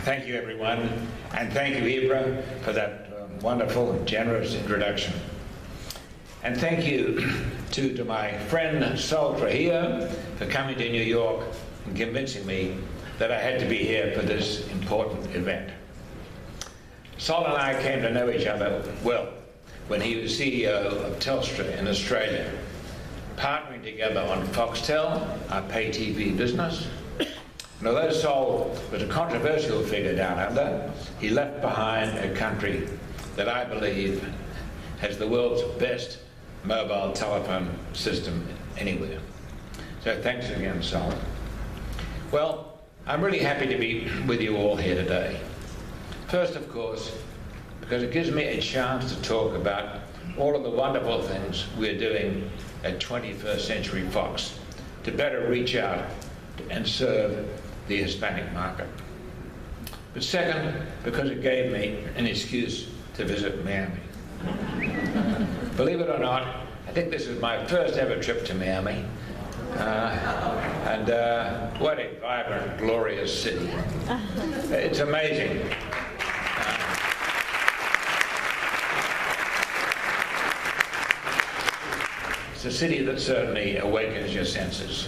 Thank you, everyone, and thank you, Ibra, for that wonderful and generous introduction. And thank you to my friend Sol Trujillo for coming to New York and convincing me that I had to be here for this important event. Sol and I came to know each other well when he was CEO of Telstra in Australia, partnering together on Foxtel, our pay TV business. And although Sol was a controversial figure down under, he left behind a country that I believe has the world's best mobile telephone system anywhere. So thanks again, Sol. Well, I'm really happy to be with you all here today. First, of course, because it gives me a chance to talk about all of the wonderful things we're doing at 21st Century Fox to better reach out and serve the Hispanic market. But second, because it gave me an excuse to visit Miami. Believe it or not, I think this is my first ever trip to Miami. What a vibrant, glorious city. It's amazing. It's a city that certainly awakens your senses.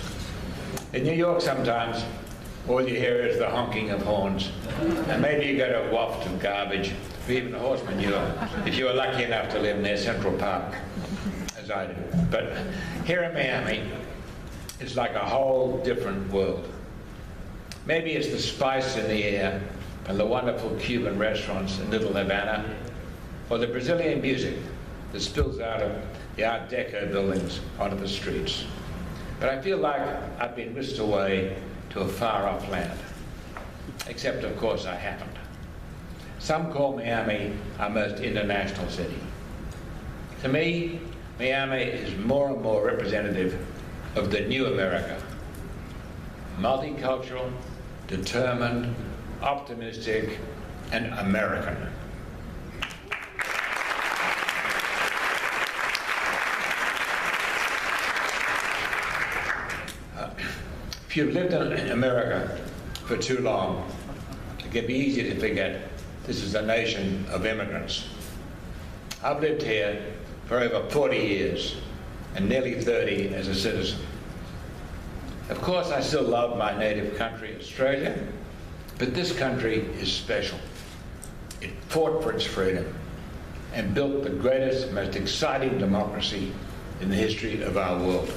In New York sometimes, all you hear is the honking of horns, and maybe you get a waft of garbage, or even horse manure, if you were lucky enough to live near Central Park, as I do. But here in Miami, it's like a whole different world. Maybe it's the spice in the air and the wonderful Cuban restaurants in Little Havana, or the Brazilian music that spills out of the Art Deco buildings onto the streets. But I feel like I've been whisked away to a far-off land. Except, of course, I haven't. Some call Miami our most international city. To me, Miami is more and more representative of the new America. Multicultural, determined, optimistic, and American. If you've lived in America for too long, it can be easy to forget this is a nation of immigrants. I've lived here for over 40 years and nearly 30 as a citizen. Of course, I still love my native country, Australia, but this country is special. It fought for its freedom and built the greatest, most exciting democracy in the history of our world.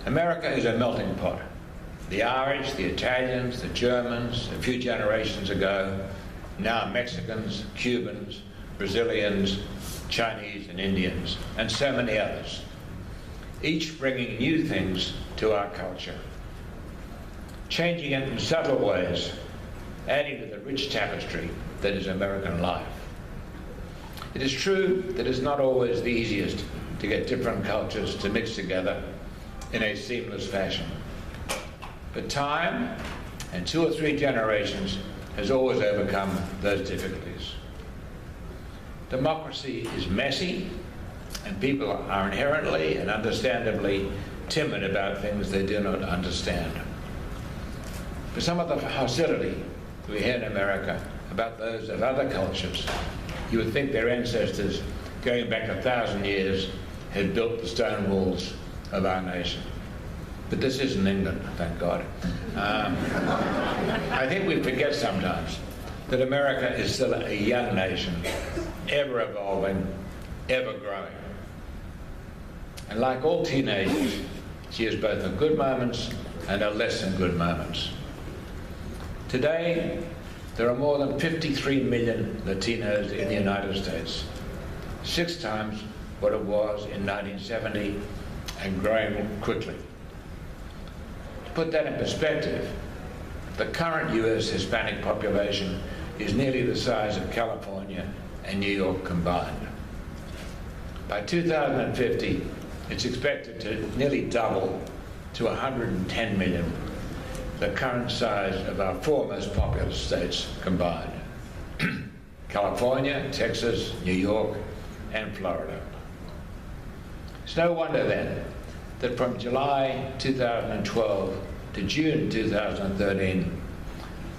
America is a melting pot. The Irish, the Italians, the Germans, a few generations ago, now Mexicans, Cubans, Brazilians, Chinese and Indians, and so many others, each bringing new things to our culture, changing it in subtle ways, adding to the rich tapestry that is American life. It is true that it's not always the easiest to get different cultures to mix together in a seamless fashion. But time and 2 or 3 generations has always overcome those difficulties. Democracy is messy, and people are inherently and understandably timid about things they do not understand. But some of the hostility we hear in America about those of other cultures, you would think their ancestors, going back 1,000 years, had built the stone walls of our nation. But this isn't England, thank God. I think we forget sometimes that America is still a young nation, ever evolving, ever growing. And like all teenagers, she has both her good moments and her less than good moments. Today, there are more than 53 million Latinos in the United States, 6 times what it was in 1970, and growing quickly. To put that in perspective, the current US Hispanic population is nearly the size of California and New York combined. By 2050, it's expected to nearly double to 110 million, the current size of our 4 most populous states combined: California, Texas, New York, and Florida. It's no wonder then that from July 2012 to June 2013,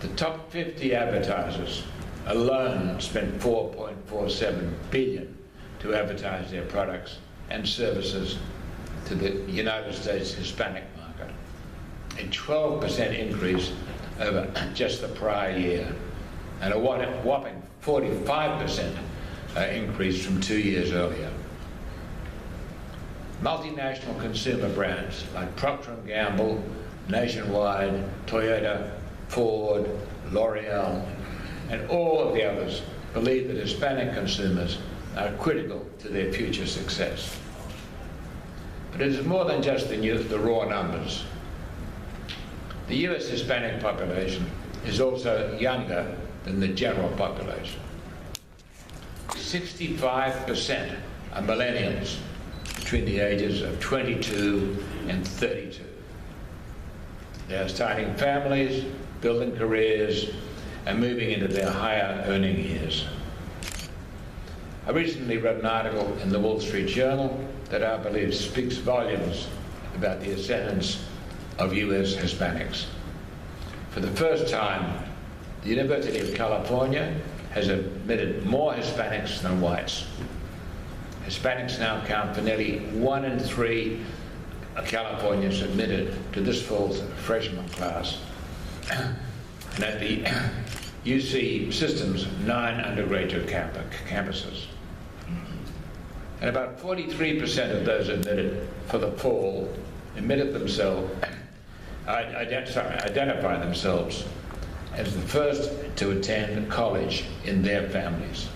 The top 50 advertisers alone spent $4.47 billion to advertise their products and services to the United States Hispanic market, a 12% increase over just the prior year, and a whopping 45% increase from 2 years earlier. Multinational consumer brands like Procter & Gamble, Nationwide, Toyota, Ford, L'Oreal, and all of the others believe that Hispanic consumers are critical to their future success. But it is more than just the raw numbers. The US Hispanic population is also younger than the general population. 65% are millennials between the ages of 22 and 32. They are starting families, building careers, and moving into their higher earning years. I recently read an article in the Wall Street Journal that I believe speaks volumes about the ascendance of US Hispanics. For the first time, the University of California has admitted more Hispanics than whites. Hispanics now count for nearly 1 in 3 Californians admitted to this fall's freshman class. And at the UC system's 9 undergraduate campuses. And about 43% of those admitted for the fall identify themselves as the first to attend college in their families.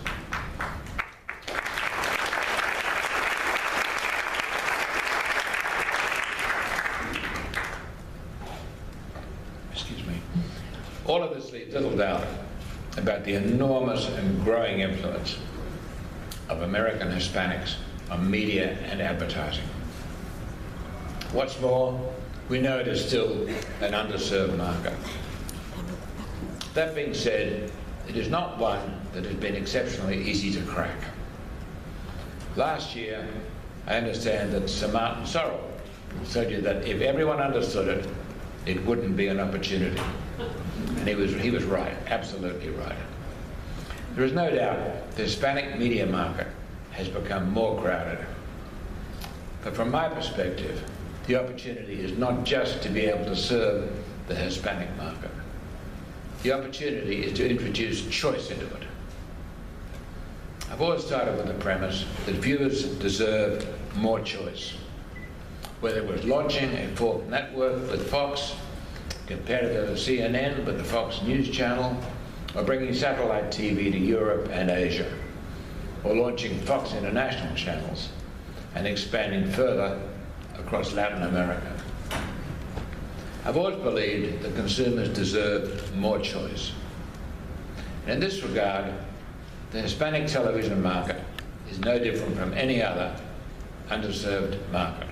All of this leaves little doubt about the enormous and growing influence of American Hispanics on media and advertising. What's more, we know it is still an underserved market. That being said, it is not one that has been exceptionally easy to crack. Last year, I understand that Sir Martin Sorrell told you that if everyone understood it, it wouldn't be an opportunity. And he was right, absolutely right. There is no doubt the Hispanic media market has become more crowded. But from my perspective, the opportunity is not just to be able to serve the Hispanic market. The opportunity is to introduce choice into it. I've always started with the premise that viewers deserve more choice. Whether it was launching a fourth network with Fox, competitor to CNN with the Fox News channel, or bringing satellite TV to Europe and Asia, or launching Fox International channels and expanding further across Latin America. I've always believed that consumers deserve more choice. And in this regard, the Hispanic television market is no different from any other underserved market.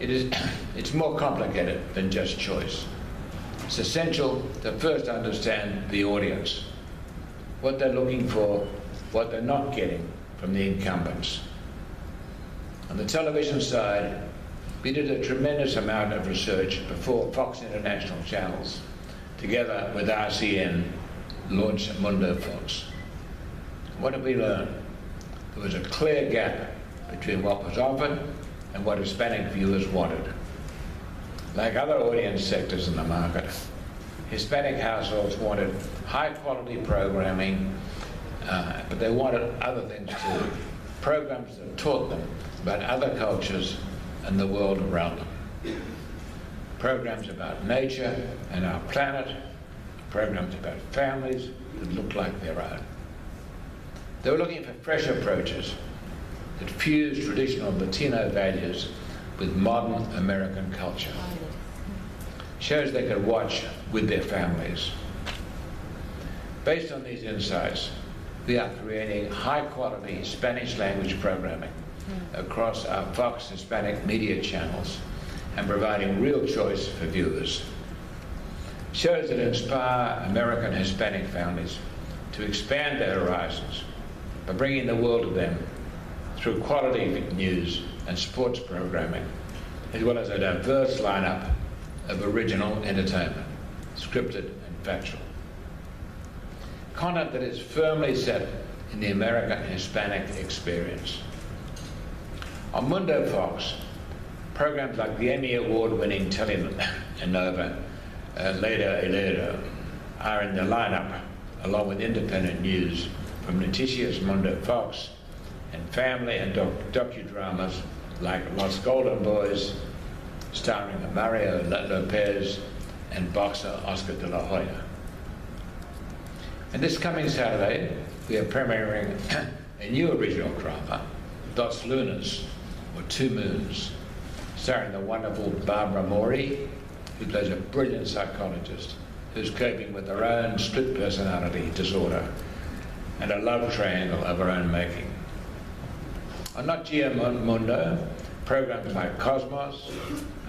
It's more complicated than just choice. It's essential to first understand the audience, what they're looking for, what they're not getting from the incumbents. On the television side, we did a tremendous amount of research before Fox International channels, together with RCN, launched Mundo Fox. What did we learn? There was a clear gap between what was offered and what Hispanic viewers wanted. Like other audience sectors in the market, Hispanic households wanted high-quality programming, but they wanted other things too. Programs that taught them about other cultures and the world around them. Programs about nature and our planet, programs about families that looked like their own. They were looking for fresh approaches that fused traditional Latino values with modern American culture. Shows they could watch with their families. Based on these insights, we are creating high-quality Spanish language programming across our Fox Hispanic media channels and providing real choice for viewers. Shows that inspire American Hispanic families to expand their horizons by bringing the world to them through quality news and sports programming, as well as a diverse lineup of original entertainment, scripted factual. Content that is firmly set in the American Hispanic experience. On Mundo Fox, programs like the Emmy Award-winning telenovela Ledo are in the lineup, along with independent news from Noticias Mundo Fox and family and docudramas like Los Golden Boys, starring Mario Lopez and boxer Oscar de la Hoya. And this coming Saturday, we are premiering a new original drama, Dos Lunas, or Two Moons, starring the wonderful Barbara Mori, who plays a brilliant psychologist who's coping with her own split personality disorder and a love triangle of her own making. On Not Geo Mundo, programs like Cosmos,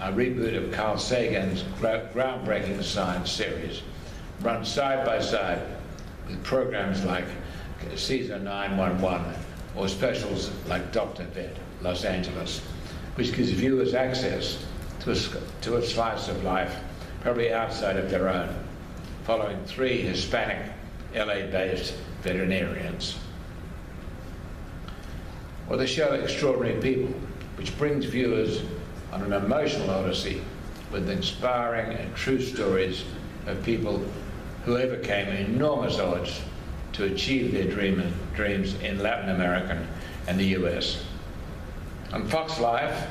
a reboot of Carl Sagan's groundbreaking science series, run side by side with programs like Caesar 911 or specials like Dr. Vet, Los Angeles, which gives viewers access to a slice of life probably outside of their own, following 3 Hispanic, LA-based veterinarians. Or the show Extraordinary People, which brings viewers on an emotional odyssey with inspiring and true stories of people who overcame enormous odds to achieve their dreams in Latin America and the US. On Fox Life,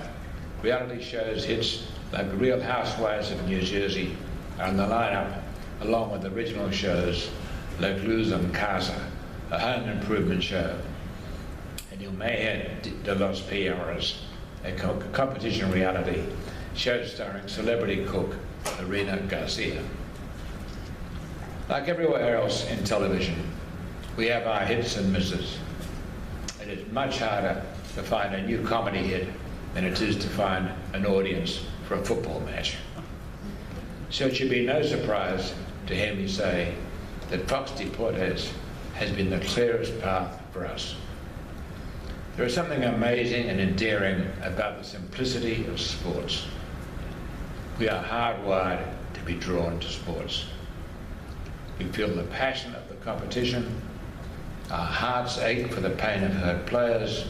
reality shows hits like The Real Housewives of New Jersey are in the lineup, along with original shows like Luz en Casa, a home improvement show, and Il Mayor de los Peores, a competition reality show starring celebrity cook Irina Garcia. Like everywhere else in television, we have our hits and misses. It is much harder to find a new comedy hit than it is to find an audience for a football match. So it should be no surprise to hear me say that Fox Deportes has been the clearest path for us. There is something amazing and endearing about the simplicity of sports. We are hardwired to be drawn to sports. We feel the passion of the competition, our hearts ache for the pain of hurt players,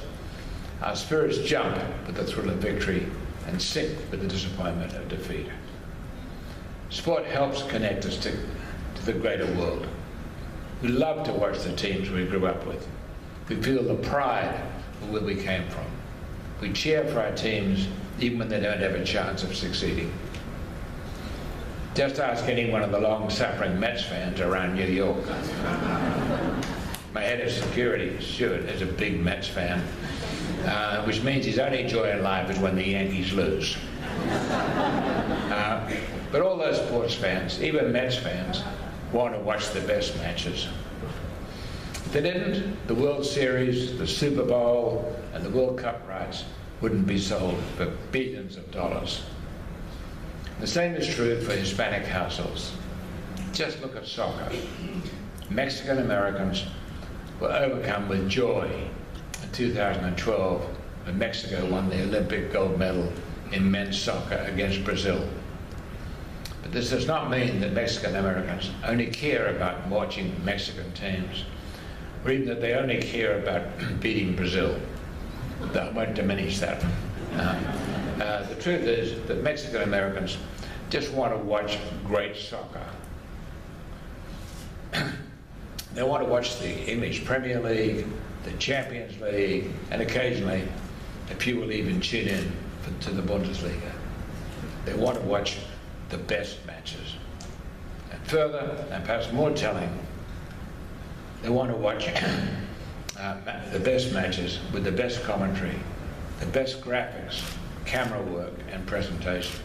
our spirits jump with the thrill of victory and sink with the disappointment of defeat. Sport helps connect us to the greater world. We love to watch the teams we grew up with. We feel the pride of where we came from. We cheer for our teams even when they don't have a chance of succeeding. Just ask any one of the long-suffering Mets fans around New York. My head of security, Stuart, is a big Mets fan, which means his only joy in life is when the Yankees lose. But all those sports fans, even Mets fans, want to watch the best matches. If they didn't, the World Series, the Super Bowl, and the World Cup rights wouldn't be sold for billions of dollars. The same is true for Hispanic households. Just look at soccer. Mexican Americans were overcome with joy in 2012 when Mexico won the Olympic gold medal in men's soccer against Brazil. But this does not mean that Mexican Americans only care about watching Mexican teams, or even that they only care about beating Brazil. That won't diminish that. The truth is that Mexican Americans just want to watch great soccer. They want to watch the English Premier League, the Champions League, and occasionally a few will even tune in to the Bundesliga. They want to watch the best matches. And further, and perhaps more telling, they want to watch the best matches with the best commentary, the best graphics, camera work, and presentation.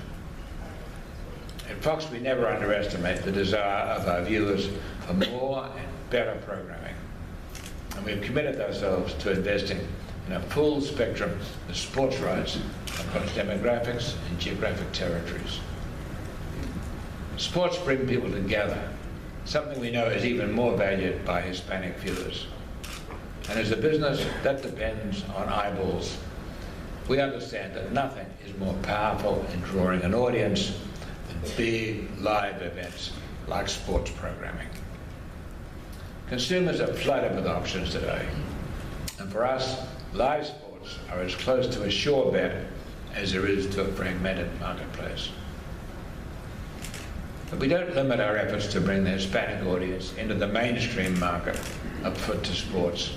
At Fox, we never underestimate the desire of our viewers for more and better programming. And we've committed ourselves to investing in a full spectrum of sports rights across demographics and geographic territories. Sports bring people together, something we know is even more valued by Hispanic viewers. And as a business, that depends on eyeballs. We understand that nothing is more powerful in drawing an audience than big live events like sports programming. Consumers are flooded with options today, and for us, live sports are as close to a sure bet as there is to a fragmented marketplace. But we don't limit our efforts to bring the Hispanic audience into the mainstream market of foot to sports.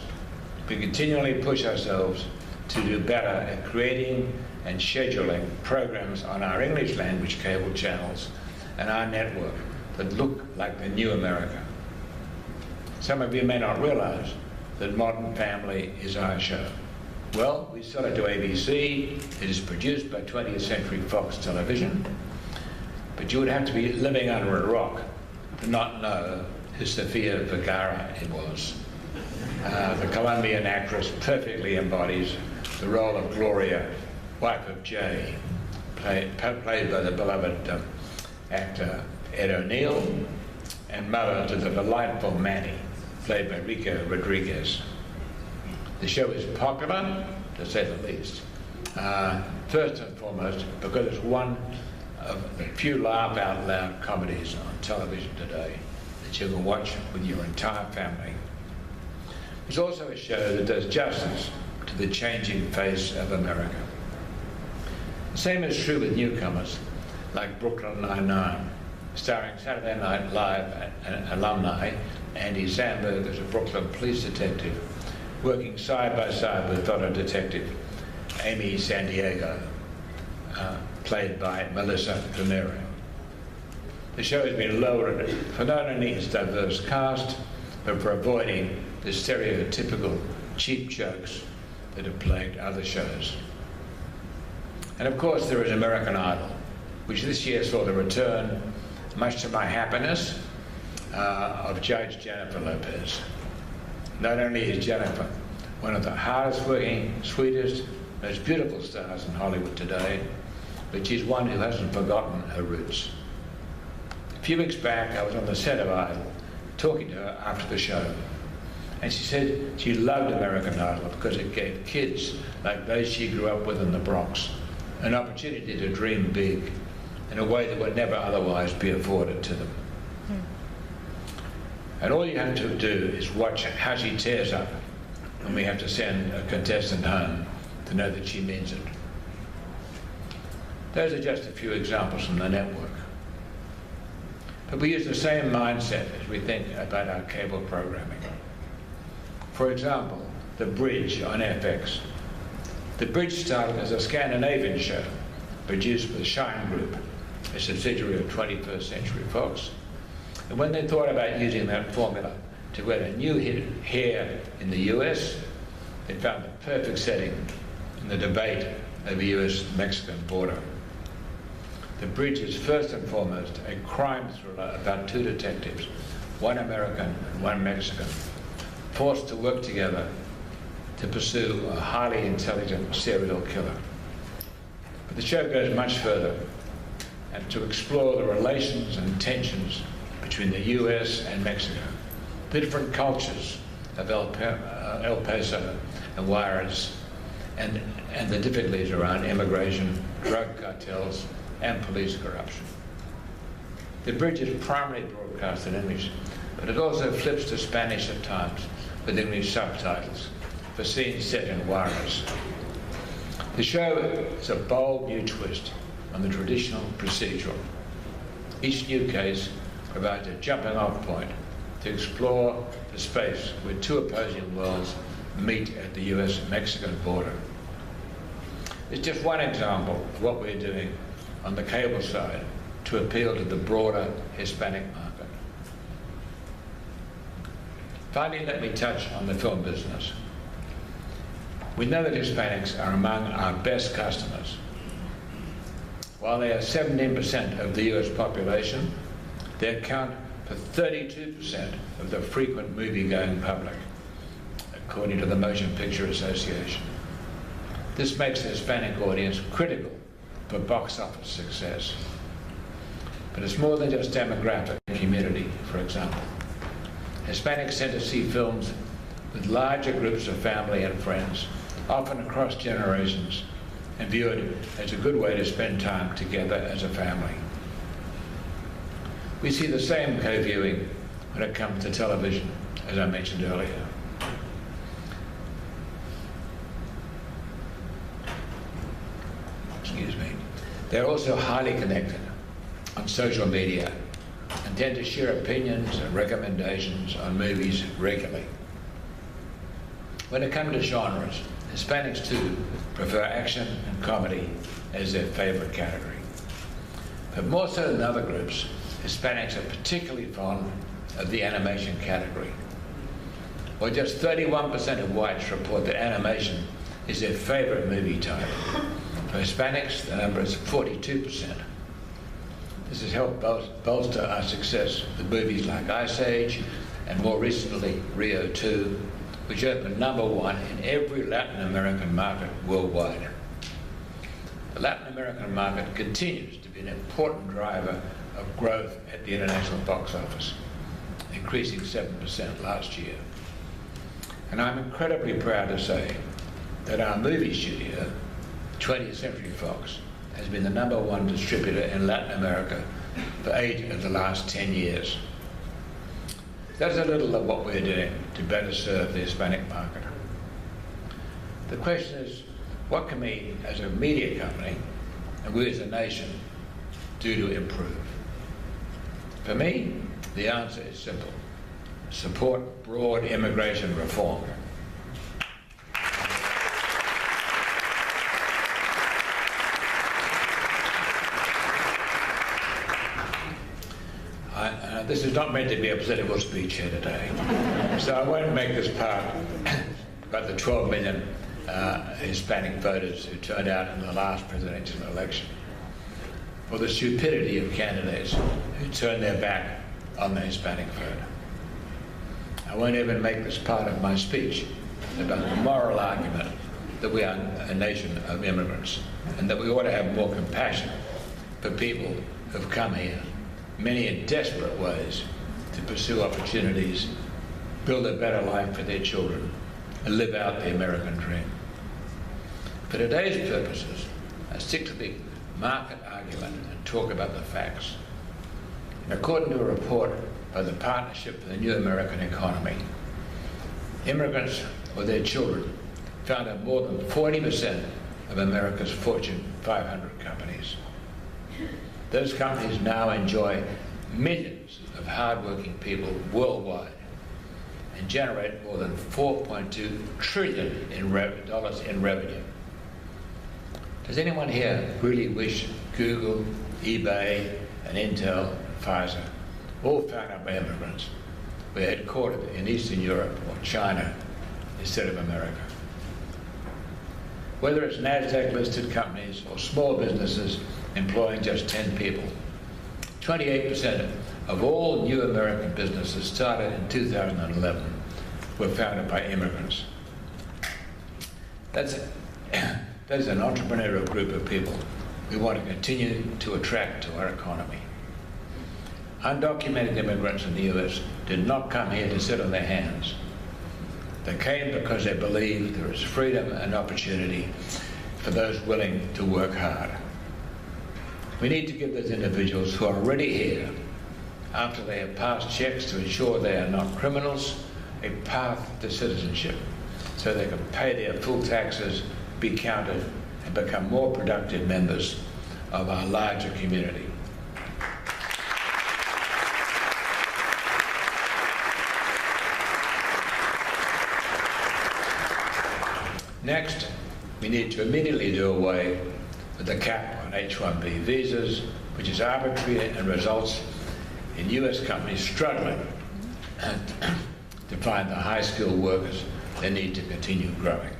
We continually push ourselves to do better at creating and scheduling programs on our English language cable channels and our network that look like the new America. Some of you may not realize that Modern Family is our show. Well, we sell it to ABC. It is produced by 20th Century Fox Television. But you would have to be living under a rock to not know who Sofia Vergara it was. The Colombian actress perfectly embodies the role of Gloria, wife of Jay, played by the beloved actor Ed O'Neill, and mother to the delightful Manny, played by Rico Rodriguez. The show is popular, to say the least, first and foremost because it's one of the few laugh-out-loud comedies on television today that you can watch with your entire family. It's also a show that does justice to the changing face of America. The same is true with newcomers like Brooklyn Nine-Nine, starring Saturday Night Live alumni Andy Samberg as a Brooklyn police detective, working side by side with fellow detective Amy Santiago, played by Melissa Pinero. The show has been lauded for not only its diverse cast, but for avoiding the stereotypical cheap jokes that have plagued other shows. And of course there is American Idol, which this year saw the return, much to my happiness, of Judge Jennifer Lopez. Not only is Jennifer one of the hardest working, sweetest, most beautiful stars in Hollywood today, but she's one who hasn't forgotten her roots. A few weeks back, I was on the set of Idol, talking to her after the show, and she said she loved American Idol because it gave kids like those she grew up with in the Bronx an opportunity to dream big in a way that would never otherwise be afforded to them. And all you have to do is watch how she tears up when we have to send a contestant home to know that she means it. Those are just a few examples from the network. But we use the same mindset as we think about our cable programming. For example, The Bridge on FX. The Bridge started as a Scandinavian show produced by the Shine Group, a subsidiary of 21st Century Fox. And when they thought about using that formula to get a new hit here in the US, they found the perfect setting in the debate over the US-Mexican border. The Bridge is first and foremost a crime thriller about two detectives, one American and one Mexican, forced to work together to pursue a highly intelligent serial killer. But the show goes much further, and to explore the relations and tensions between the US and Mexico, the different cultures of El Paso and Juarez, and the difficulties around immigration, drug cartels, and police corruption. The Bridge is primarily broadcast in English, but it also flips to Spanish at times with English subtitles for scenes set in Juarez. The show is a bold new twist on the traditional procedural. Each new case provides a jumping-off point to explore the space where two opposing worlds meet at the US-Mexican border. It's just one example of what we're doing on the cable side to appeal to the broader Hispanic market. Finally, let me touch on the film business. We know that Hispanics are among our best customers. While they are 17% of the US population, they account for 32% of the frequent movie-going public, according to the Motion Picture Association. This makes the Hispanic audience critical for box office success. But it's more than just demographic and community, for example. Hispanics tend to see films with larger groups of family and friends, often across generations, and view it as a good way to spend time together as a family. We see the same co-viewing when it comes to television, as I mentioned earlier. Excuse me. They're also highly connected on social media and tend to share opinions and recommendations on movies regularly. When it comes to genres, Hispanics too prefer action and comedy as their favorite category. But more so than other groups, Hispanics are particularly fond of the animation category. While just 31% of whites report that animation is their favorite movie type, for Hispanics, the number is 42%. This has helped bolster our success with movies like Ice Age and more recently Rio 2, which opened #1 in every Latin American market worldwide. The Latin American market continues to be an important driver of growth at the international box office, increasing 7% last year. And I'm incredibly proud to say that our movie studio, 20th Century Fox, has been the #1 distributor in Latin America for 8 of the last 10 years. That's a little of what we're doing to better serve the Hispanic market. The question is, what can we as a media company and we as a nation do to improve? For me, the answer is simple. Support broad immigration reform. This is not meant to be a political speech here today, so I won't make this part about the 12 million Hispanic voters who turned out in the last presidential election, or the stupidity of candidates who turned their back on the Hispanic vote. I won't even make this part of my speech about the moral argument that we are a nation of immigrants and that we ought to have more compassion for people who've come here, many in desperate ways, to pursue opportunities, build a better life for their children, and live out the American dream. For today's purposes, I stick to the market argument and talk about the facts. And according to a report by the Partnership for the New American Economy, immigrants or their children found out more than 40% of America's Fortune 500 companies. Those companies now enjoy millions of hard-working people worldwide and generate more than $4.2 trillion in revenue. Does anyone here really wish Google, eBay, and Intel, Pfizer, all founded by immigrants, were headquartered in Eastern Europe or China instead of America? Whether it's NASDAQ-listed companies or small businesses employing just 10 people, 28% of all new American businesses started in 2011 were founded by immigrants. That's an entrepreneurial group of people we want to continue to attract to our economy. Undocumented immigrants in the US did not come here to sit on their hands. They came because they believe there is freedom and opportunity for those willing to work hard. We need to give those individuals who are already here, after they have passed checks to ensure they are not criminals, a path to citizenship so they can pay their full taxes, be counted, and become more productive members of our larger community. Next, we need to immediately do away with the cap on H-1B visas, which is arbitrary and results in US companies struggling to find the high-skilled workers they need to continue growing.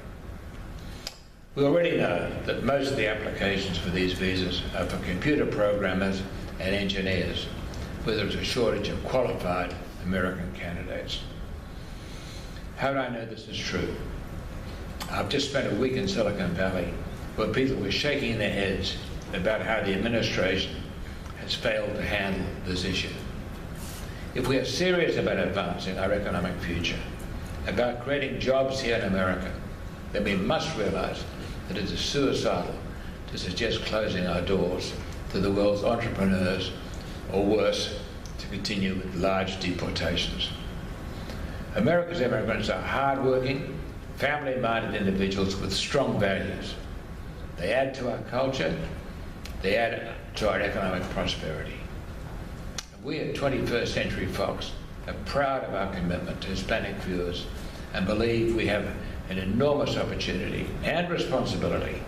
We already know that most of the applications for these visas are for computer programmers and engineers, where there's a shortage of qualified American candidates. How do I know this is true? I've just spent a week in Silicon Valley where people were shaking their heads about how the administration has failed to handle this issue. If we are serious about advancing our economic future, about creating jobs here in America, then we must realize that it is suicidal to suggest closing our doors to the world's entrepreneurs, or worse, to continue with large deportations. America's immigrants are hard-working, family-minded individuals with strong values. They add to our culture, they add to our economic prosperity. And we at 21st Century Fox are proud of our commitment to Hispanic viewers and believe we have an enormous opportunity and responsibility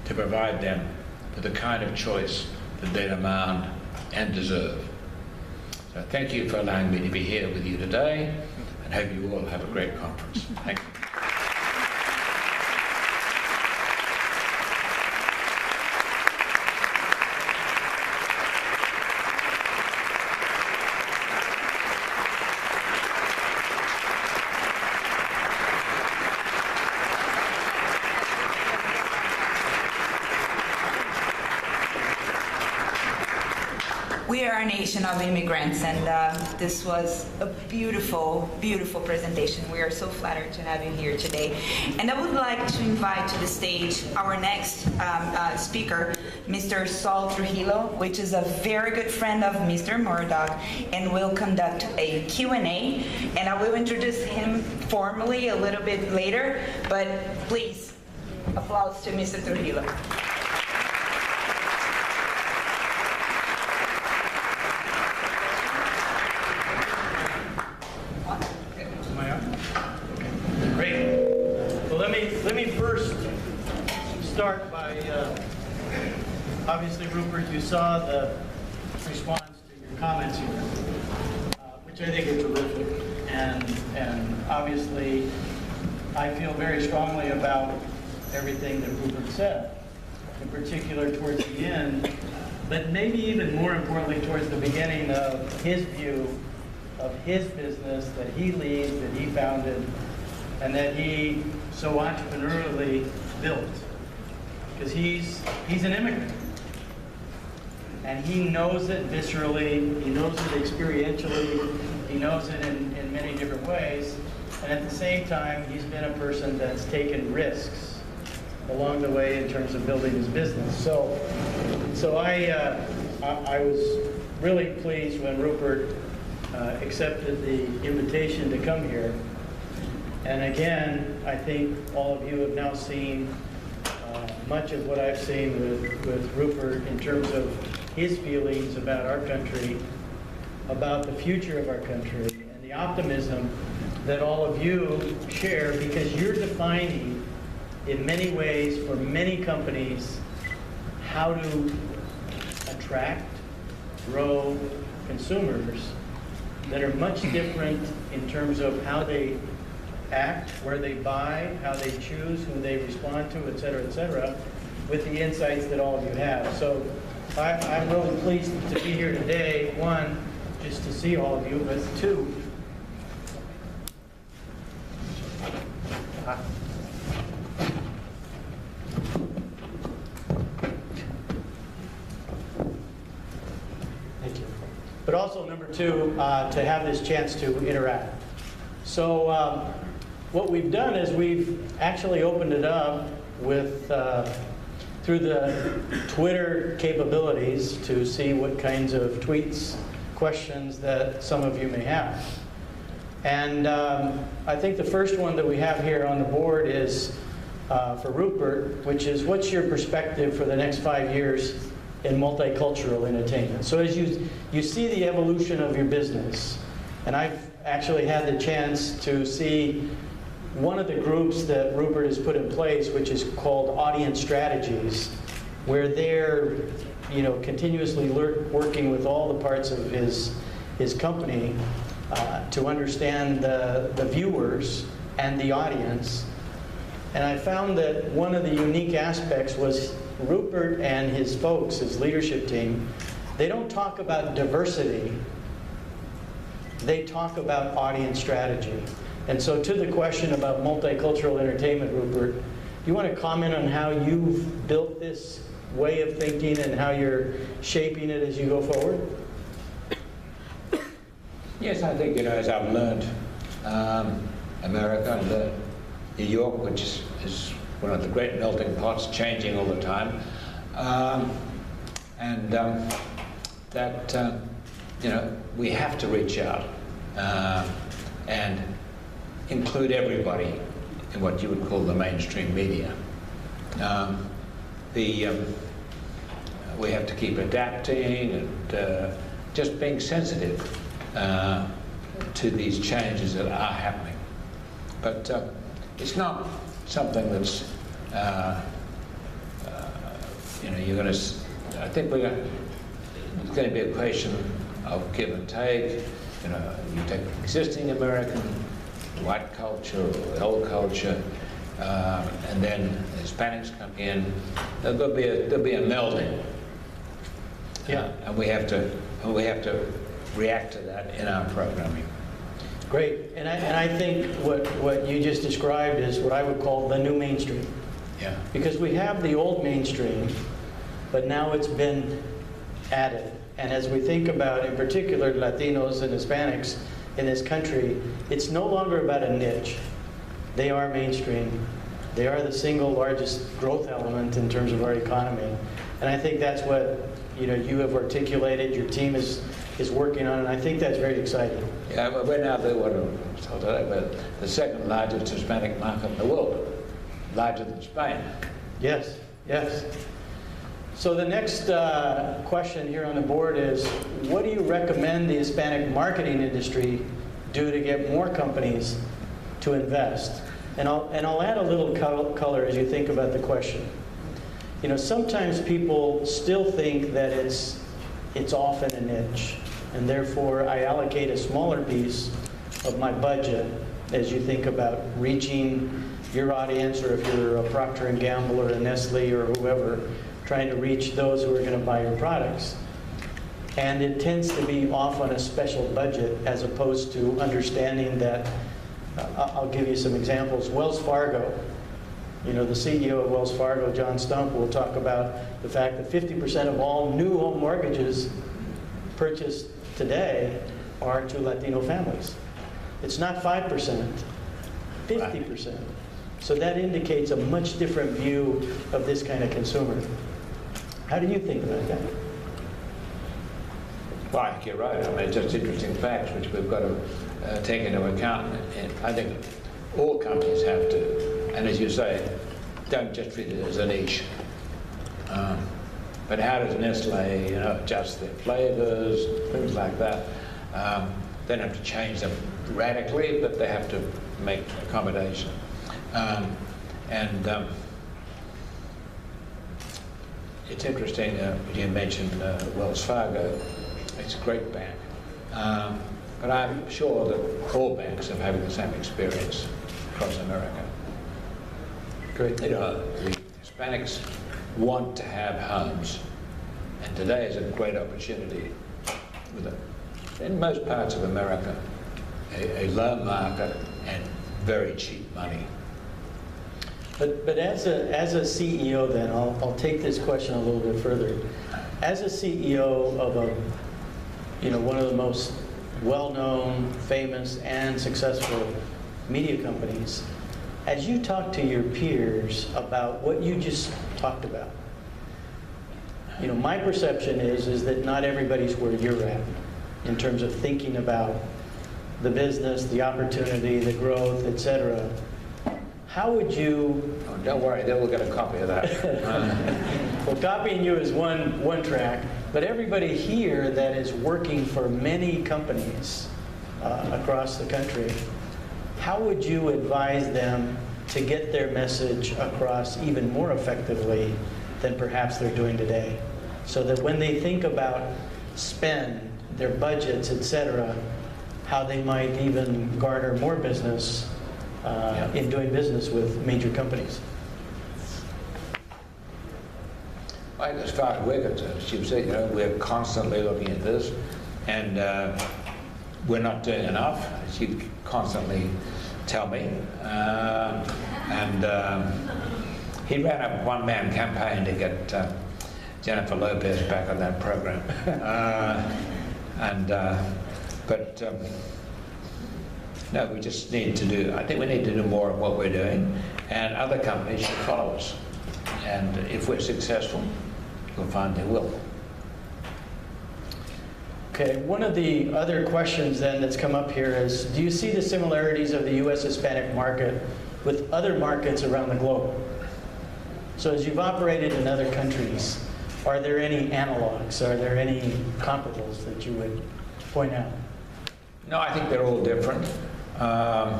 to provide them with the kind of choice that they demand and deserve. So thank you for allowing me to be here with you today, and hope you all have a great conference. Thank you. We are a nation of immigrants, and this was a beautiful, beautiful presentation. We are so flattered to have you here today. And I would like to invite to the stage our next speaker, Mr. Saul Trujillo, which is a very good friend of Mr. Murdoch, and will conduct a Q&A. And I will introduce him formally a little bit later, but please, applause to Mr. Trujillo. Start by, obviously, Rupert, you saw the response to your comments here, which I think are terrific. And obviously, I feel very strongly about everything that Rupert said, in particular towards the end, but maybe even more importantly towards the beginning of his view of his business that he leads, that he founded, and that he so entrepreneurially built. Because he's an immigrant, and he knows it viscerally, he knows it experientially, he knows it in many different ways, and at the same time he's been a person that's taken risks along the way in terms of building his business. So I was really pleased when Rupert accepted the invitation to come here, and again I think all of you have now seen much of what I've seen with Rupert in terms of his feelings about our country, about the future of our country, and the optimism that all of you share, because you're defining in many ways for many companies how to attract, grow consumers that are much different in terms of how they act, where they buy, how they choose, who they respond to, et cetera, with the insights that all of you have. So I'm really pleased to be here today, one, just to see all of you, but two, thank you. But also, number two, to have this chance to interact. So what we've done is we've actually opened it up with through the Twitter capabilities to see what kinds of tweets, questions that some of you may have. And I think the first one that we have here on the board is for Rupert, which is, what's your perspective for the next 5 years in multicultural entertainment? So as you see the evolution of your business, and I've actually had the chance to see one of the groups that Rupert has put in place, which is called Audience Strategies, where they're continuously working with all the parts of his company to understand the viewers and the audience. And I found that one of the unique aspects was Rupert and his folks, his leadership team, they don't talk about diversity, they talk about audience strategy. And so to the question about multicultural entertainment, Rupert, do you want to comment on how you've built this way of thinking and how you're shaping it as you go forward? Yes, I think, as I've learned America, I learned New York, which is one of the great melting pots, changing all the time. we have to reach out and include everybody in what you would call the mainstream media. We have to keep adapting and just being sensitive to these changes that are happening. But it's not something that's, you're going to, I think it's going to be a question of give and take. You take existing American white culture or old culture, and then Hispanics come in. There'll be a melding. Yeah. And we have to react to that in our programming. Great. And I think what you just described is what I would call the new mainstream. Yeah. Because we have the old mainstream, but now it's been added. And as we think about, in particular, Latinos and Hispanics in this country, it's no longer about a niche. They are mainstream. They are the single largest growth element in terms of our economy. And I think that's what you have articulated, your team is working on, and I think that's very exciting. Yeah, we're now the second largest Hispanic market in the world, larger than Spain. Yes, yes. So the next question here on the board is, what do you recommend the Hispanic marketing industry do to get more companies to invest? And I'll add a little color as you think about the question. Sometimes people still think that it's often a niche, and therefore I allocate a smaller piece of my budget as you think about reaching your audience, or if you're a Procter & Gamble or a Nestle or whoever, trying to reach those who are going to buy your products. And it tends to be off on a special budget as opposed to understanding that, I'll give you some examples. Wells Fargo, the CEO of Wells Fargo, John Stump, will talk about the fact that 50% of all new home mortgages purchased today are to Latino families. It's not 5%, 50%. So that indicates a much different view of this kind of consumer. How do you think about that? Well, I think you're right. I mean, it's just interesting facts which we've got to take into account. And I think all companies have to, and as you say, don't just treat it as a niche. But how does Nestle, adjust their flavors, things like that? They don't have to change them radically, but they have to make accommodation. It's interesting, you mentioned Wells Fargo. It's a great bank. But I'm sure that all banks are having the same experience across America. Great. The Hispanics want to have homes. And today is a great opportunity in most parts of America, a low market and very cheap money. But as a CEO then, I'll take this question a little bit further. As a CEO of one of the most well-known, famous, and successful media companies, as you talk to your peers about what you just talked about, my perception is that not everybody's where you're at in terms of thinking about the business, the opportunity, the growth, etc. How would you... Oh, don't worry, they will get a copy of that. Well, copying you is one track, but everybody here that is working for many companies across the country, how would you advise them to get their message across even more effectively than perhaps they're doing today? So that when they think about spend, their budgets, etc., how they might even garner more business in doing business with major companies. Well, as far as we're concerned, as you say, we're constantly looking at this, and we're not doing enough, as you constantly tell me. He ran a one-man campaign to get Jennifer Lopez back on that program. No, we just need to do, I think we need to do more of what we're doing, and other companies should follow us. And if we're successful, you'll find they will. Okay, one of the other questions then that's come up here is, do you see the similarities of the U.S. Hispanic market with other markets around the globe? So as you've operated in other countries, are there any analogs? Are there any comparables that you would point out? No, I think they're all different. I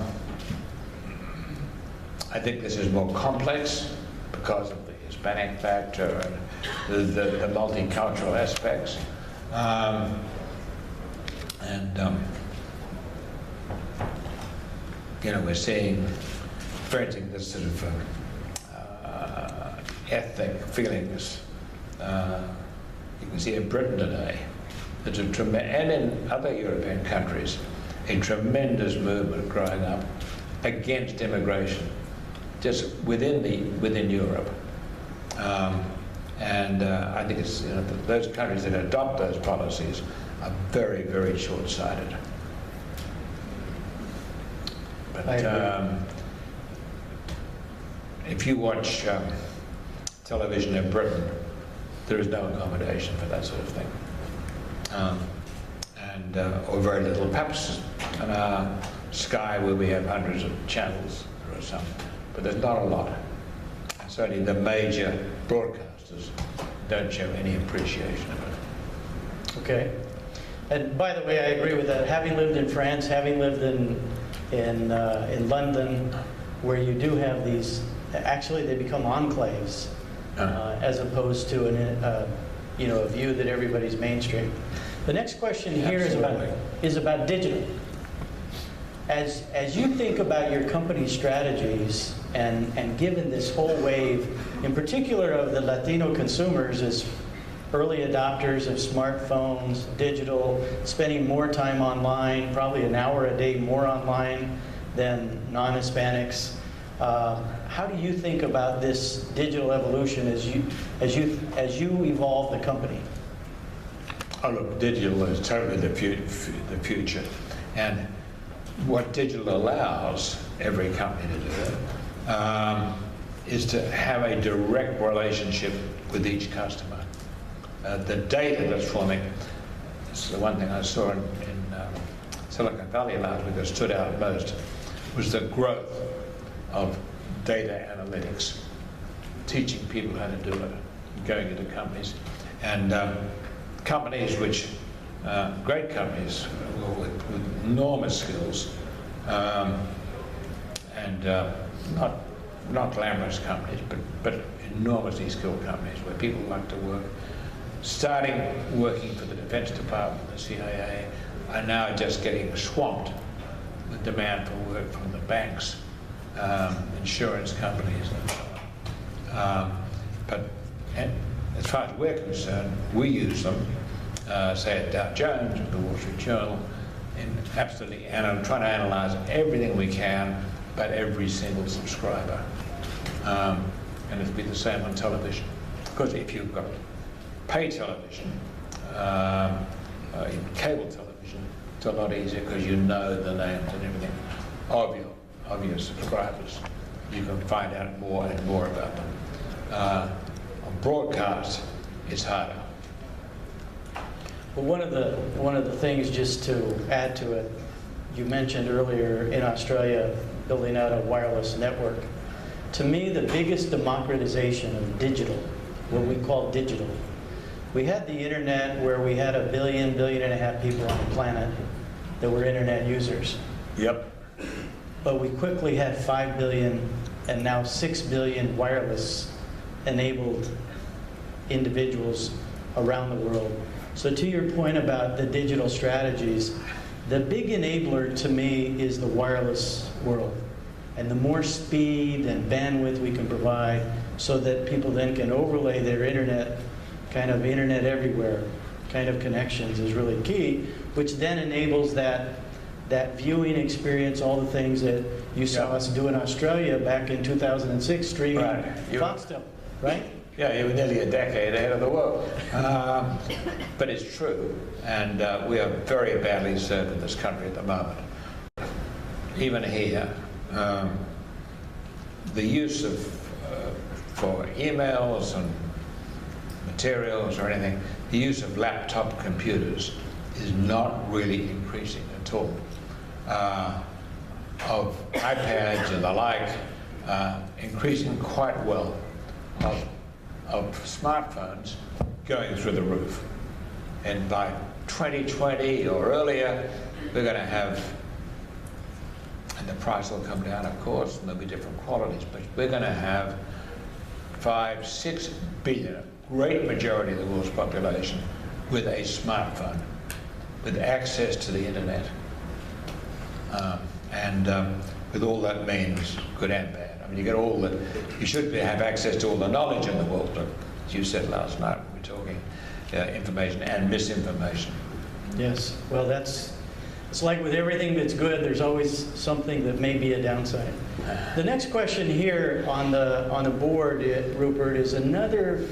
think this is more complex because of the Hispanic factor and the multicultural aspects. You know, we're seeing, for instance, this sort of ethnic feelings. You can see in Britain today, there's and in other European countries, a tremendous movement growing up against immigration, just within Europe. I think it's, you know, those countries that adopt those policies are very, very short-sighted. But if you watch television in Britain, there is no accommodation for that sort of thing, or very little. Perhaps on our Sky, where we have hundreds of channels, there are some, but there's not a lot. Certainly, the major broadcasters don't show any appreciation of it. Okay. And by the way, I agree with that. Having lived in France, having lived in London, where you do have these, actually they become enclaves, as opposed to a view that everybody's mainstream. The next question here is about digital. As you think about your company strategies and given this whole wave, in particular of the Latino consumers as early adopters of smartphones, digital, spending more time online, probably an hour a day more online than non-Hispanics. How do you think about this digital evolution as you evolve the company? Oh, look, digital is totally the future, and what digital allows every company to do is to have a direct relationship with each customer. The data that's forming, this is the one thing I saw in Silicon Valley last week that stood out most, was the growth of data analytics, teaching people how to do it, going into companies. And companies which, great companies with enormous skills, and not glamorous companies, but enormously skilled companies where people like to work, starting working for the Defense Department, the CIA, are now just getting swamped with demand for work from the banks, insurance companies, and so on. But as far as we're concerned, we use them, say at Dow Jones, at the Wall Street Journal, in absolutely trying to analyze everything we can about every single subscriber. And it'll be the same on television. Because if you've got pay television, cable television, it's a lot easier because you know the names and everything of your subscribers. You can find out more and more about them. On broadcast, it's harder. Well, one of the things, just to add to it, you mentioned earlier in Australia building out a wireless network. To me, the biggest democratization of digital, what we call digital, we had the internet where we had 1 billion, 1.5 billion people on the planet that were internet users. Yep. But we quickly had 5 billion and now 6 billion wireless enabled individuals around the world. So to your point about the digital strategies, the big enabler to me is the wireless world. And the more speed and bandwidth we can provide so that people then can overlay their internet, kind of internet everywhere kind of connections is really key, which then enables that viewing experience, all the things that you saw us do in Australia back in 2006, streaming Foxtel, right? Yeah, you were nearly a decade ahead of the world. But it's true, and we are very badly served in this country at the moment. Even here, the use of, for emails and materials or anything, the use of laptop computers is not really increasing at all. Of iPads and the like, increasing quite well. Of smartphones going through the roof. And by 2020 or earlier, we're going to have, and the price will come down, of course, and there'll be different qualities, but we're going to have 5-6 billion, a great majority of the world's population, with a smartphone, with access to the internet, with all that means, good and bad. I mean, you get all the, you should have access to all the knowledge in the world, but as you said last night, we were talking information and misinformation. Yes, well, it's like with everything that's good, there's always something that may be a downside. The next question here on the board, Rupert, is another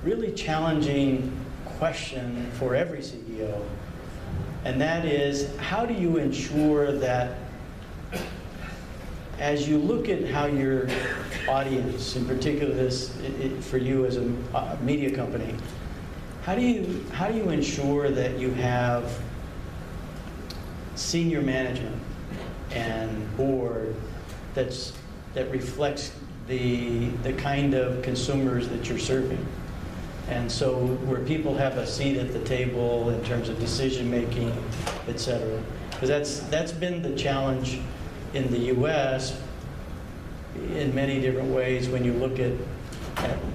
really challenging question for every CEO, and that is, how do you ensure that as you look at how your audience, in particular this for you as a media company, how do you ensure that you have senior management and board that reflects the kind of consumers that you're serving? And so where people have a seat at the table in terms of decision making, et cetera. Because that's been the challenge in the U.S. in many different ways when you look at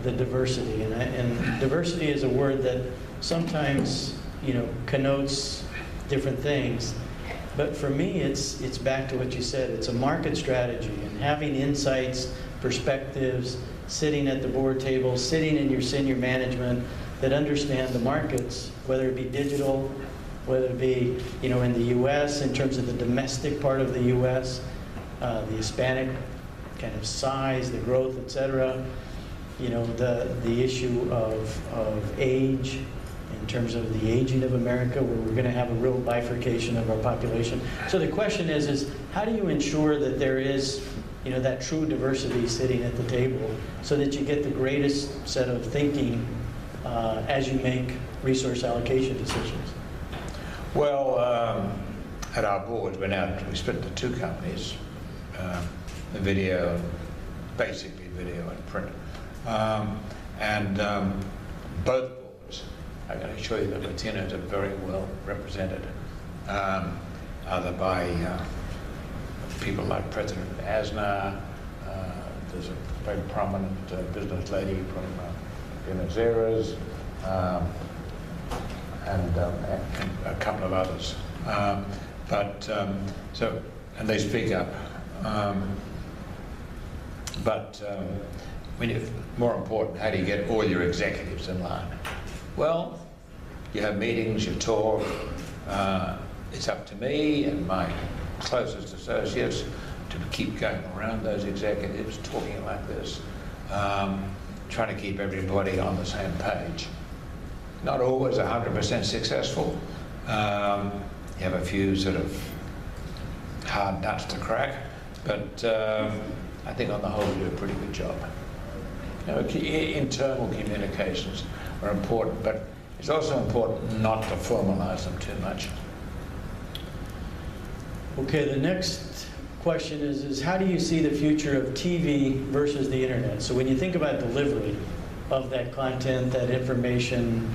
the diversity. And diversity is a word that sometimes, connotes different things. But for me, it's back to what you said. It's a market strategy, and having insights, perspectives, sitting at the board table, sitting in your senior management that understand the markets, whether it be digital, whether it be, in the U.S. in terms of the domestic part of the U.S., the Hispanic kind of size, the growth, et cetera. The issue of age, in terms of the aging of America, where we're going to have a real bifurcation of our population. So the question is how do you ensure that there is, that true diversity sitting at the table, so that you get the greatest set of thinking as you make resource allocation decisions? Well, at our board, we split into two companies, the video, basically video and print. Both boards, I can assure you that Latinos are very well represented, either by people like President Aznar. There's a very prominent business lady from Buenos Aires, and a couple of others. And they speak up. More important, how do you get all your executives in line? Well, you have meetings, you talk. It's up to me and my closest associates to keep going around those executives, talking like this, trying to keep everybody on the same page. Not always 100% successful. You have a few sort of hard nuts to crack, but I think on the whole we do a pretty good job. Internal communications are important, but it's also important not to formalize them too much. Okay, the next question is how do you see the future of TV versus the internet? So when you think about delivery of that content, that information,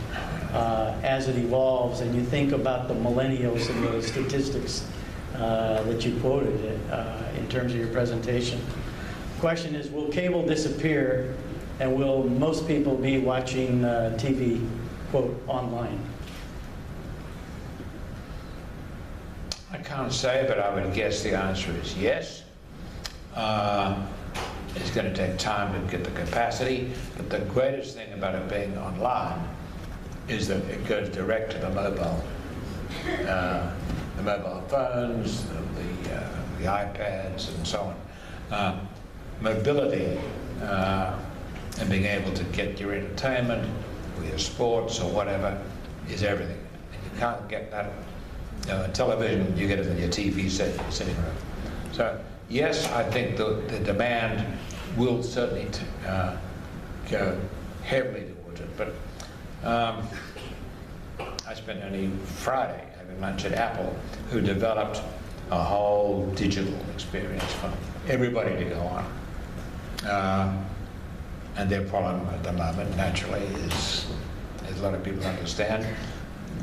as it evolves, and you think about the millennials and the statistics that you quoted in terms of your presentation. The question is, will cable disappear, and will most people be watching TV, quote, online? I can't say, but I would guess the answer is yes. It's going to take time to get the capacity, but the greatest thing about it being online is that it goes direct to the mobile phones, the iPads, and so on. Mobility and being able to get your entertainment or your sports or whatever is everything. And you can't get that. Television, you get it in your TV set in your sitting room. So yes, I think the demand will certainly go heavily towards it, but I spent only Friday having lunch at Apple, who developed a whole digital experience for everybody to go on. And their problem at the moment, naturally, is, as a lot of people understand,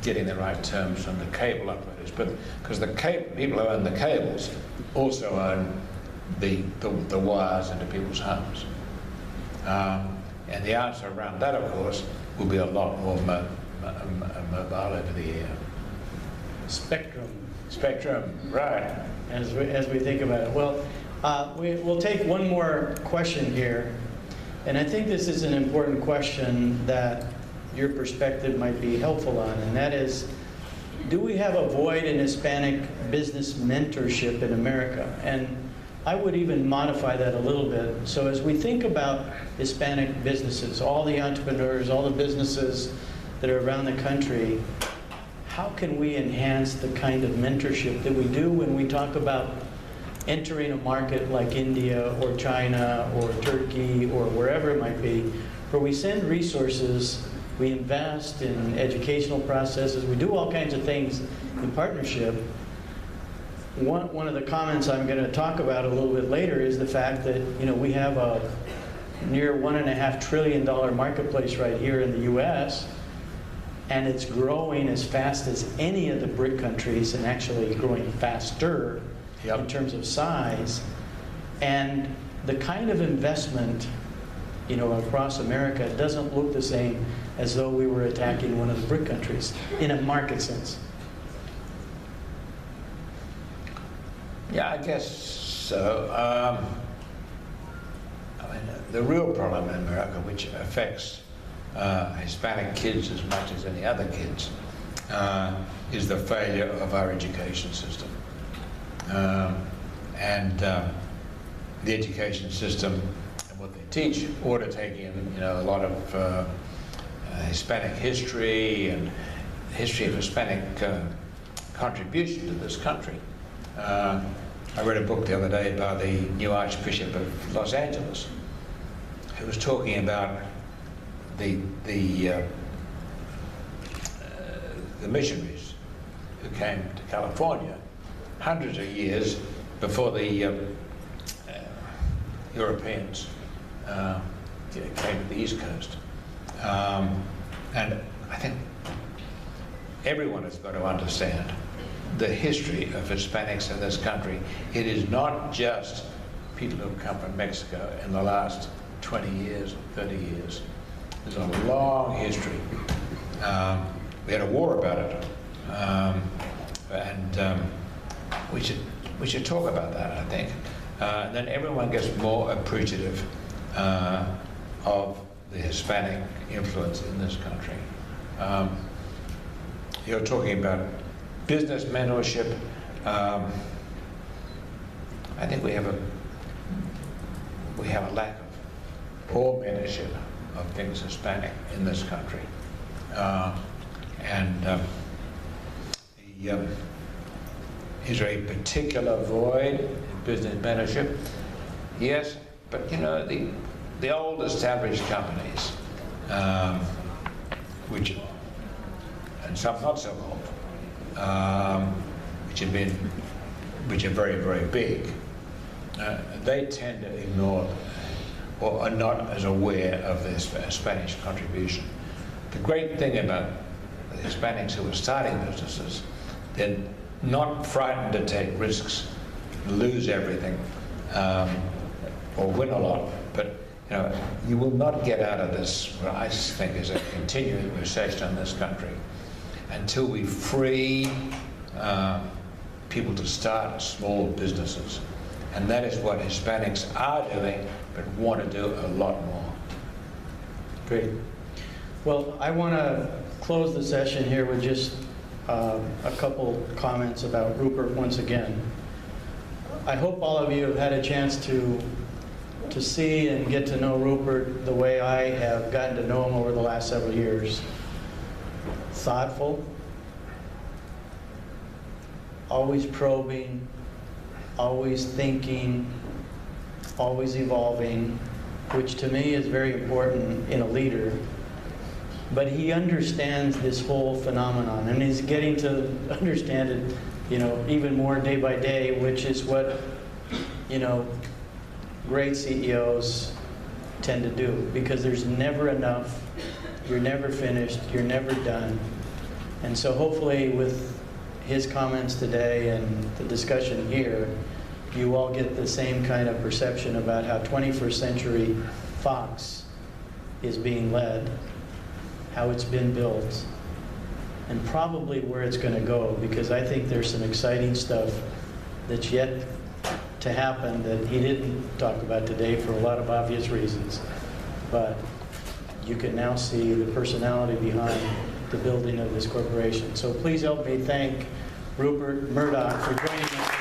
getting the right terms from the cable operators. But because the people who own the cables also own the wires into people's homes. And the answer around that, of course, will be a lot more mobile over the air. Spectrum, right. As we think about it. Well, we'll take one more question here. And I think this is an important question that your perspective might be helpful on, and that is, do we have a void in Hispanic business mentorship in America? And I would even modify that a little bit. So as we think about Hispanic businesses, all the entrepreneurs, all the businesses that are around the country, how can we enhance the kind of mentorship that we do when we talk about entering a market like India or China or Turkey or wherever it might be, where we send resources, we invest in educational processes, we do all kinds of things in partnership. One of the comments I'm going to talk about a little bit later is the fact that, you know, we have a near $1.5 trillion marketplace right here in the U.S., and it's growing as fast as any of the BRIC countries, and actually growing faster. Yep. In terms of size, and the kind of investment, you know, across America doesn't look the same as though we were attacking one of the BRIC countries in a market sense. Yeah, I guess so. I mean, the real problem in America, which affects Hispanic kids as much as any other kids, is the failure of our education system. The education system and what they teach ought to take in, you know, a lot of Hispanic history and history of Hispanic contribution to this country. I read a book the other day by the new Archbishop of Los Angeles, who was talking about the missionaries who came to California hundreds of years before the Europeans came to the East Coast. And I think everyone has got to understand the history of Hispanics in this country. It is not just people who have come from Mexico in the last 20 years or 30 years. There's a long history. We had a war about it. We should talk about that, I think. Then everyone gets more appreciative of the Hispanic influence in this country. You're talking about business mentorship. I think we have a lack of all mentorship of things Hispanic in this country. Is there a particular void in business mentorship? Yes, but you know, the old established companies, and some not so old, which are very, very big, they tend to ignore or are not as aware of this Spanish contribution. The great thing about the Hispanics who are starting businesses, they're not frightened to take risks, lose everything, or win a lot. But you know, you will not get out of this, what I think is a continuing recession in this country, until we free people to start small businesses. And that is what Hispanics are doing, but want to do a lot more. Great. Well, I want to close the session here with just a couple comments about Rupert once again. I hope all of you have had a chance to see and get to know Rupert the way I have gotten to know him over the last several years. Thoughtful, always probing, always thinking, always evolving, which to me is very important in a leader. but he understands this whole phenomenon, and he's getting to understand it, even more day by day, which is what, great CEOs tend to do, because there's never enough, you're never finished, you're never done. And so hopefully with his comments today and the discussion here, you all get the same kind of perception about how 21st century Fox is being led, how it's been built, and probably where it's going to go, because I think there's some exciting stuff that's yet to happen that he didn't talk about today for a lot of obvious reasons. But you can now see the personality behind the building of this corporation. So please help me thank Rupert Murdoch for joining us.